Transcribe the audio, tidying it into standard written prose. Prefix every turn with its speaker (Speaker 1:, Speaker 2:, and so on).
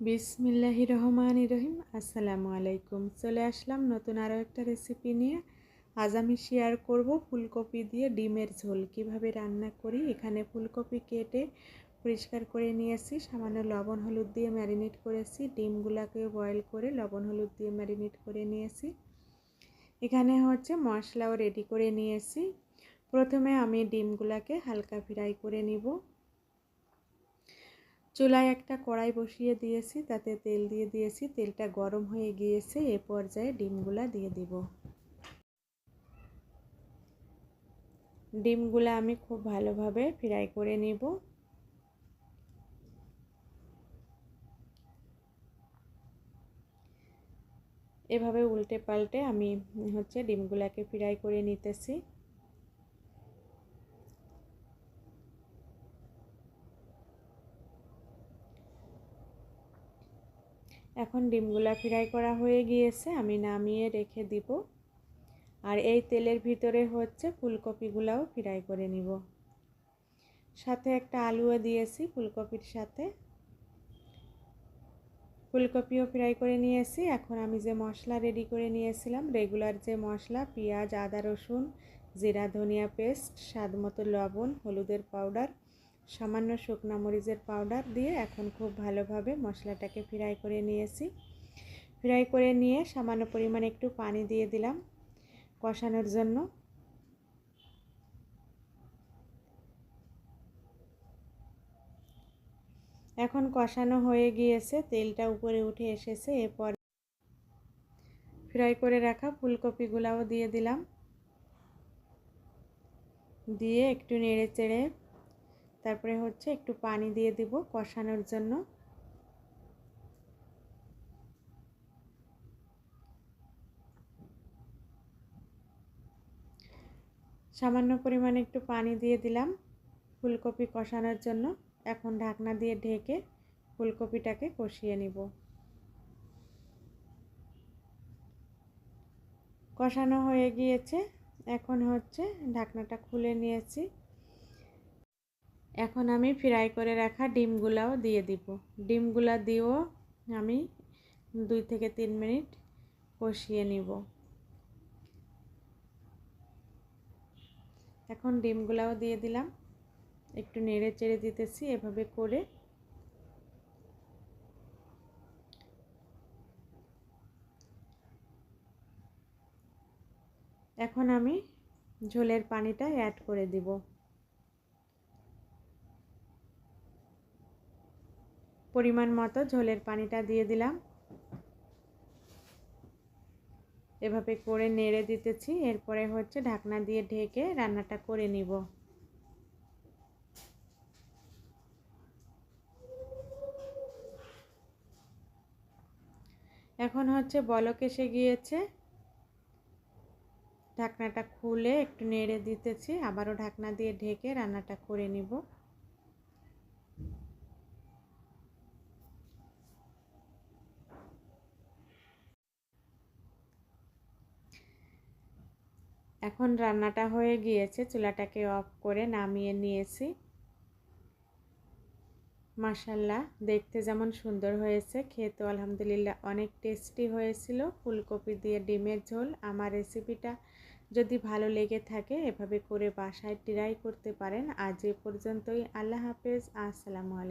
Speaker 1: বিসমিল্লাহির রহমানির রহিম। আসসালামু আলাইকুম। চলে আসলাম নতুন আরও একটা রেসিপি নিয়ে। আজ আমি শেয়ার করব ফুলকপি দিয়ে ডিমের ঝোল কিভাবে রান্না করি। এখানে ফুলকপি কেটে পরিষ্কার করে নিয়েছি, সামান্য লবণ হলুদ দিয়ে ম্যারিনেট করেছি। ডিমগুলোকে বয়েল করে লবণ হলুদ দিয়ে ম্যারিনেট করে নিয়েছি। এখানে মশলাও রেডি করে নিয়েছি। প্রথমে আমি ডিমগুলোকে হালকা ফ্রাই করে নিব। চুলায় একটা কড়াই বসিয়ে দিয়েছি, তাতে তেল দিয়ে দিয়েছি। তেলটা গরম হয়ে গিয়েছে, এ পর্যায়ে ডিমগুলা দিয়ে দিব। ডিমগুলা আমি খুব ভালোভাবে ফ্রাই করে নিব। এভাবে উল্টে পাল্টে আমি ডিমগুলাকে ফ্রাই করে নিতেছি। এখন ডিমগুলা ফ্রাই করা হয়ে গিয়েছে, আমি নামিয়ে রেখে দিব। আর এই তেলের ভিতরে ফুলকপিগুলাও ফ্রাই করে নিব। সাথে একটা আলুও দিয়েছি ফুলকপির সাথে। ফুলকপিও ফ্রাই করে নিয়েছি। এখন আমি যে মশলা রেডি করে নিয়েছিলাম, রেগুলার যে মশলা, পেঁয়াজ, আদা, রসুন, জিরা, ধনিয়া পেস্ট, স্বাদ মতো লবণ, হলুদের পাউডার, সামান্য শুকনো মরিচের পাউডার দিয়ে এখন খুব ভালোভাবে মশলাটাকে ফ্রাই করে নিয়েছি। ফ্রাই করে নিয়ে সামান্য পরিমাণে একটু পানি দিয়ে দিলাম কষানোর জন্য। এখন কষানো হয়ে গিয়েছে, তেলটা উপরে উঠে এসেছে। এরপর ফ্রাই করে রাখা ফুলকপিগুলাও দিয়ে দিলাম। দিয়ে একটু নেড়ে চেড়ে তারপরে একটু পানি দিয়ে দিব কষানোর জন্য। সামান্য পরিমাণে একটু পানি দিয়ে দিলাম ফুলকপি কষানোর জন্য। এখন ঢাকনা দিয়ে ঢেকে ফুলকপিটাকে কষিয়ে নিব। কষানো হয়ে গিয়েছে, এখন ঢাকনাটা খুলে নিয়েছি। এখন আমি ফ্রাই করে রাখা ডিমগুলাও দিয়ে দিব। ডিমগুলা দিয়েও আমি 2 থেকে 3 মিনিট কষিয়ে নিব। এখন ডিমগুলাও দিয়ে দিলাম, একটু নেড়ে চেড়ে দিতেছি এভাবে করে। এখন আমি ঝোলের পানিটা অ্যাড করে দিব। পরিমাণ মতো ঝোলের পানিটা দিয়ে দিলাম। এভাবে করে নেড়ে দিতেছি। এরপরে ঢাকনা দিয়ে ঢেকে রান্নাটা করে নিব। এখন বলক এসে গিয়েছে, ঢাকনাটা খুলে একটু নেড়ে দিতেছি। আবারও ঢাকনা দিয়ে ঢেকে রান্নাটা করে নিব। এখন রান্নাটা হয়ে গিয়েছে, চুলাটাকে অফ করে নামিয়ে নিয়েছি। মাশাআল্লাহ, দেখতে যেমন সুন্দর হয়েছে, খেতেও আলহামদুলিল্লাহ অনেক টেস্টি হয়েছিল। ফুলকপি দিয়ে ডিমের ঝোল। আমার রেসিপিটা যদি ভালো লেগে থাকে এভাবে করে বাসায় ট্রাই করতে পারেন। আজ এ পর্যন্তই। আল্লাহ হাফেজ। আসসালামু আলাইকুম।